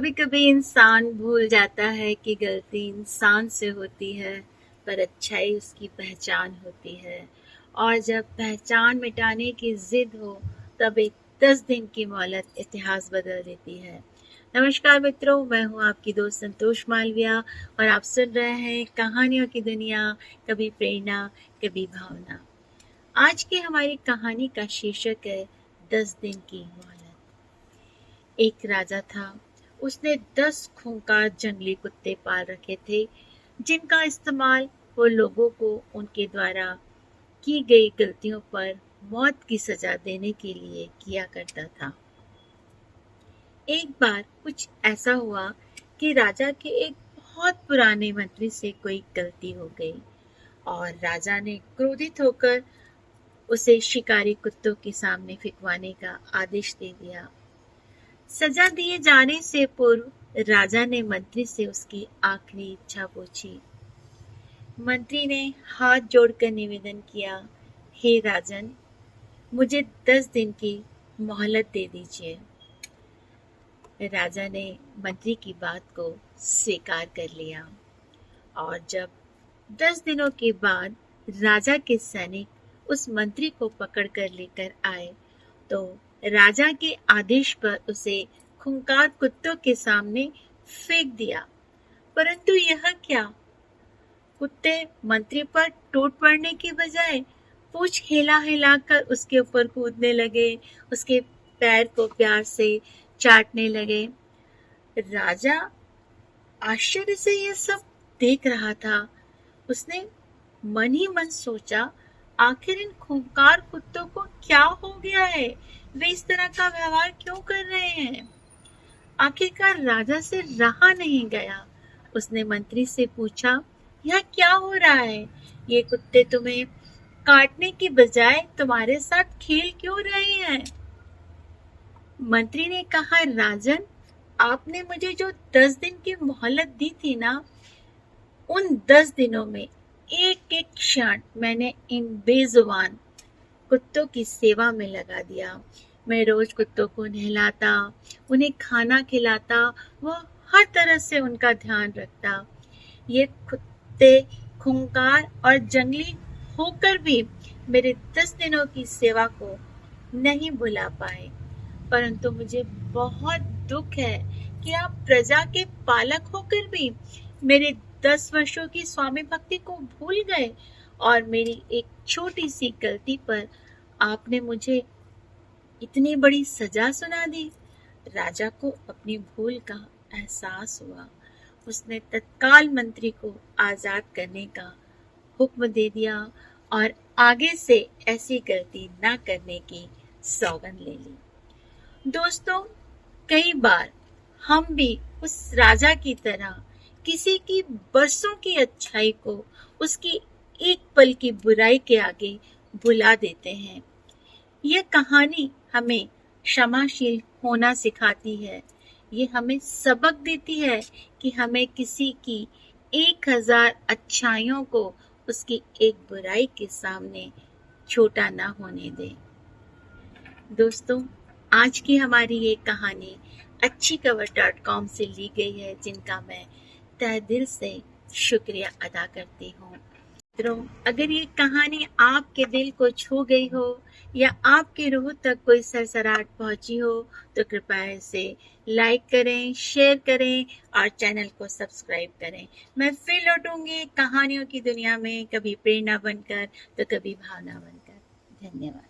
कभी कभी इंसान भूल जाता है कि गलती इंसान से होती है, पर अच्छाई उसकी पहचान होती है। और जब पहचान मिटाने की जिद हो, तब एक 10 दिन की मोहलत इतिहास बदल देती है। नमस्कार मित्रों, मैं हूँ आपकी दोस्त संतोष मालविया और आप सुन रहे हैं कहानियों की दुनिया, कभी प्रेरणा कभी भावना। आज की हमारी कहानी का शीर्षक है 10 दिन की मोहलत। एक राजा था। उसने 10 खूंखार जंगली कुत्ते पाल रखे थे, जिनका इस्तेमाल वो लोगों को उनके द्वारा की गई गलतियों पर मौत की सजा देने के लिए किया करता था। एक बार कुछ ऐसा हुआ कि राजा के एक बहुत पुराने मंत्री से कोई गलती हो गई और राजा ने क्रोधित होकर उसे शिकारी कुत्तों के सामने फिकवाने का आदेश दे दिया। सजा दिए जाने से पूर्व राजा ने मंत्री से उसकी आखिरी इच्छा पूछी। मंत्री ने हाथ जोड़कर निवेदन किया, हे राजन, मुझे 10 दिन की मोहलत दे दीजिए। राजा ने मंत्री की बात को स्वीकार कर लिया और जब 10 दिनों के बाद राजा के सैनिक उस मंत्री को पकड़कर लेकर आए, तो राजा के आदेश पर उसे खूंखार कुत्तों के सामने फेंक दिया। परंतु यह क्या? कुत्ते मंत्री पर टूट पड़ने के बजाय पूंछ हिला हिलाकर उसके ऊपर कूदने लगे, उसके पैर को प्यार से चाटने लगे। राजा आश्चर्य से यह सब देख रहा था। उसने मन ही मन सोचा, आखिर इन खूंखार कुत्तों को क्या हो गया है? वे इस तरह का व्यवहार क्यों कर रहे हैं? आखिरकार राजा से रहा नहीं गया। उसने मंत्री से पूछा, यह क्या हो रहा है? ये कुत्ते तुम्हें काटने की बजाय तुम्हारे साथ खेल क्यों रहे हैं? मंत्री ने कहा, राजन, आपने मुझे जो 10 दिन की मोहलत दी थी ना, उन 10 दिनों में एक एक क्षण मैंने इन बेजुबान कुत्तों की सेवा में लगा दिया। मैं रोज कुत्तों को नहलाता, उन्हें खाना खिलाता, वो हर तरह से उनका ध्यान रखता। ये कुत्ते खूंखार और जंगली होकर भी मेरे 10 दिनों की सेवा को नहीं भुला पाए। परंतु मुझे बहुत दुख है कि आप प्रजा के पालक होकर भी मेरे 10 वर्षों की स्वामी भक्ति को भूल गए और मेरी एक छोटी सी गलती पर आपने मुझे इतनी बड़ी सजा सुना दी। राजा को अपनी भूल का एहसास हुआ। उसने तत्काल मंत्री को आजाद करने का हुक्म दे दिया और आगे से ऐसी गलती न करने की सौगंध ले ली। दोस्तों, कई बार हम भी उस राजा की तरह किसी की बरसों की अच्छाई को उसकी एक पल की बुराई के आगे भुला देते हैं। यह कहानी हमें क्षमाशील होना सिखाती है। ये हमें सबक देती है कि हमें किसी की 1000 अच्छाइयों को उसकी एक बुराई के सामने छोटा ना होने दें। दोस्तों, आज की हमारी ये कहानी अच्छीखबर.com से ली गई है, जिनका मैं तहे दिल से शुक्रिया अदा करती हूँ। मित्रों, अगर ये कहानी आपके दिल को छू गई हो या आपकी रूह तक कोई सरसराहट पहुंची हो, तो कृपया इसे लाइक करें, शेयर करें और चैनल को सब्सक्राइब करें। मैं फिर लौटूंगी कहानियों की दुनिया में, कभी प्रेरणा बनकर तो कभी भावना बनकर। धन्यवाद।